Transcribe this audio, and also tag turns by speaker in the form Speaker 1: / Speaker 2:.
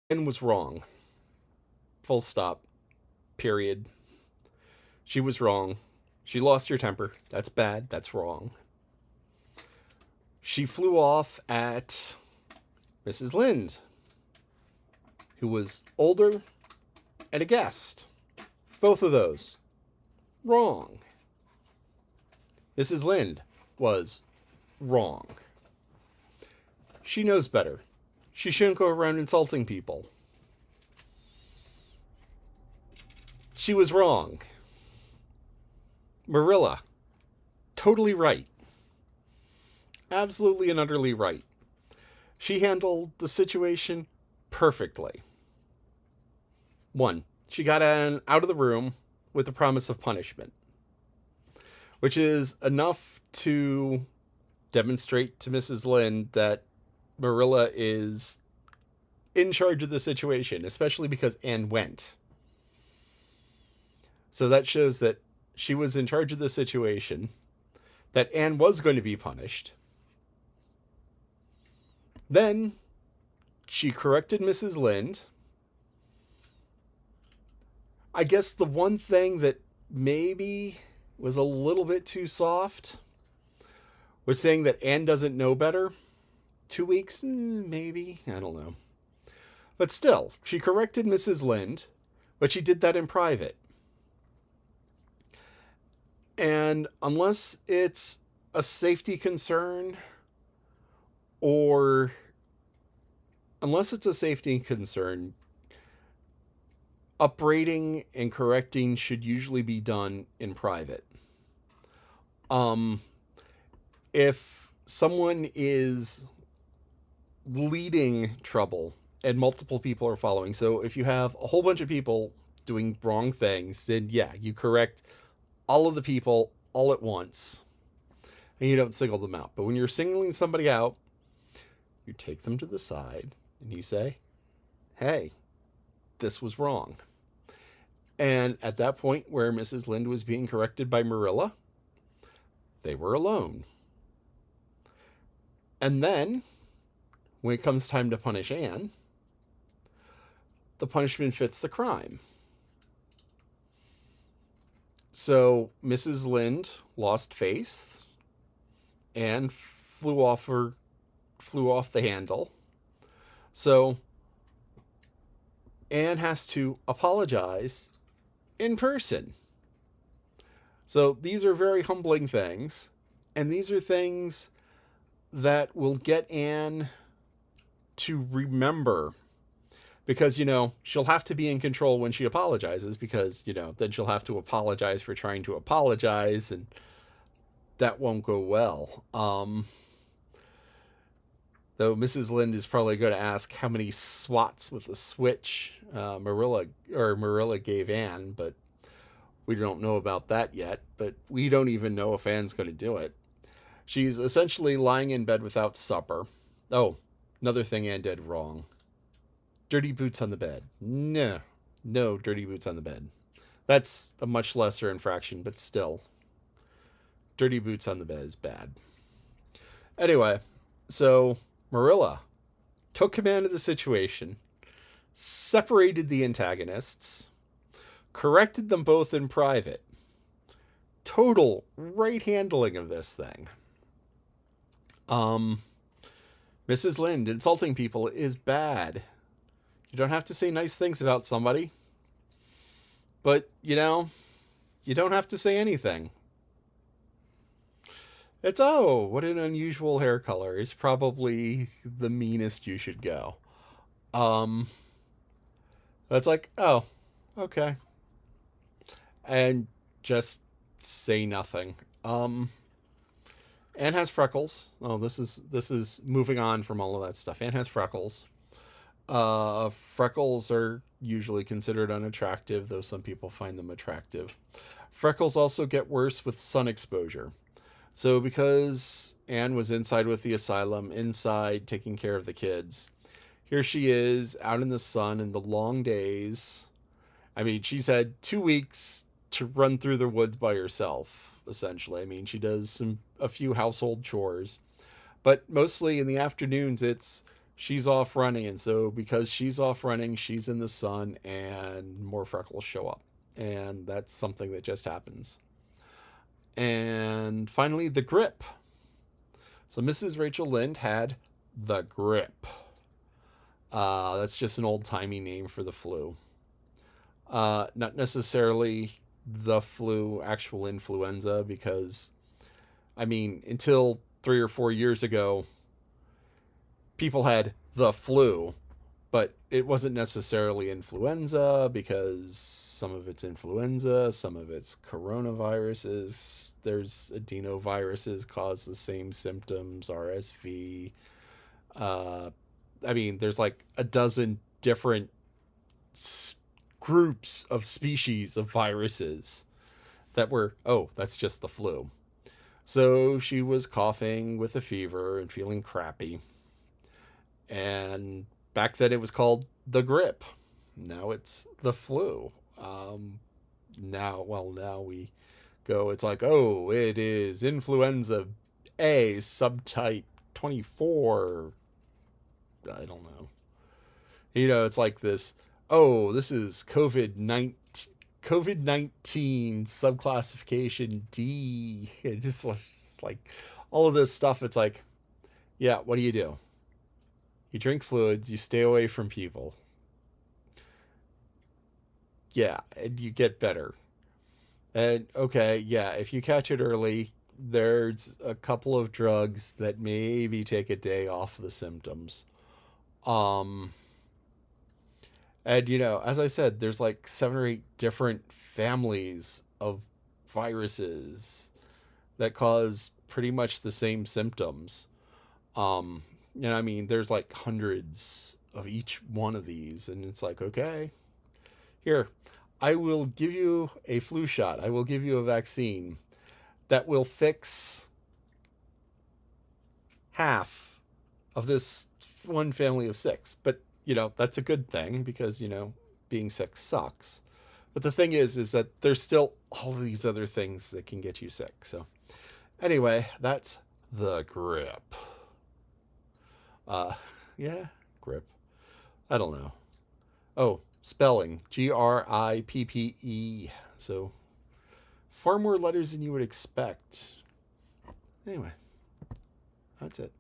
Speaker 1: Anne was wrong. Full stop. Period. She was wrong. She lost her temper. That's bad. That's wrong. She flew off at Mrs. Lynde, who was older and a guest. Both of those. Wrong. Mrs. Lynde was wrong. She knows better. She shouldn't go around insulting people. She was wrong. Marilla, totally right. Absolutely and utterly right. She handled the situation perfectly. One, she got Anne out of the room with the promise of punishment, which is enough to demonstrate to Mrs. Lynde that Marilla is in charge of the situation, especially because Anne went. So that shows that she was in charge of the situation, that Anne was going to be punished. Then she corrected Mrs. Lynde. I guess the one thing that maybe was a little bit too soft was saying that Anne doesn't know better. 2 weeks? Maybe. I don't know. But still, she corrected Mrs. Lynde, but she did that in private. And unless it's a safety concern, or unless it's a safety concern, upbraiding and correcting should usually be done in private. If someone is leading trouble and multiple people are following, so if you have a whole bunch of people doing wrong things, then yeah, you correct all of the people all at once and you don't single them out. But when you're singling somebody out, you take them to the side and you say, hey, this was wrong. And at that point where Mrs. Lynde was being corrected by Marilla, they were alone. And then, when it comes time to punish Anne, the punishment fits the crime. So Mrs. Lynde lost face and flew off the handle. So Anne has to apologize in person. So these are very humbling things, and these are things that will get Anne to remember, because, she'll have to be in control when she apologizes, because, then she'll have to apologize for trying to apologize, and that won't go well. Though Mrs. Lynde is probably going to ask how many swats with a switch Marilla gave Anne, but we don't know about that yet. But we don't even know if Anne's going to do it. She's essentially lying in bed without supper. Oh, another thing Anne did wrong. Dirty boots on the bed. No dirty boots on the bed. That's a much lesser infraction, but still. Dirty boots on the bed is bad. Anyway, so Marilla took command of the situation, separated the antagonists, corrected them both in private. Total right handling of this thing. Mrs. Lynde, insulting people is bad. You don't have to say nice things about somebody. But, you don't have to say anything. It's, oh, what an unusual hair color. It's probably the meanest you should go. It's like, oh, okay. And just say nothing. Anne has freckles. Oh, this is moving on from all of that stuff. Anne has freckles. Freckles are usually considered unattractive, though some people find them attractive. Freckles also get worse with sun exposure. So because Anne was inside with the asylum, inside taking care of the kids, here she is out in the sun in the long days. I mean, she's had 2 weeks to run through the woods by herself, essentially. I mean, she does a few household chores, but mostly in the afternoons, it's she's off running. And so because she's off running, she's in the sun and more freckles show up. And that's something that just happens. And finally, the grip. So Mrs. Rachel Lynde had the grip. That's just an old-timey name for the flu. Not necessarily the flu, actual influenza, because, I mean, until 3 or 4 years ago, people had the flu, but it wasn't necessarily influenza because some of it's influenza, some of it's coronaviruses. There's adenoviruses cause the same symptoms, RSV. I mean, there's like a dozen different groups of species of viruses that were, oh, that's just the flu. So she was coughing with a fever and feeling crappy. And back then it was called the grip. Now it's the flu. Now we go, it's like, oh, it is influenza A subtype 24. I don't know. It's like this, oh, this is COVID-19 subclassification D. It's just like all of this stuff. It's like, yeah, what do? You drink fluids, you stay away from people. Yeah, and you get better. And okay, yeah, if you catch it early, there's a couple of drugs that maybe take a day off the symptoms. And as I said, there's like 7 or 8 different families of viruses that cause pretty much the same symptoms. I mean, there's like hundreds of each one of these, and it's like, okay, here, I will give you a flu shot. I will give you a vaccine that will fix half of this one family of 6. But, that's a good thing because, being sick sucks. But the thing is that there's still all these other things that can get you sick. So anyway, that's the grip. Yeah, grip. I don't know. Oh, spelling. GRIPPE. So far more letters than you would expect. Anyway, that's it.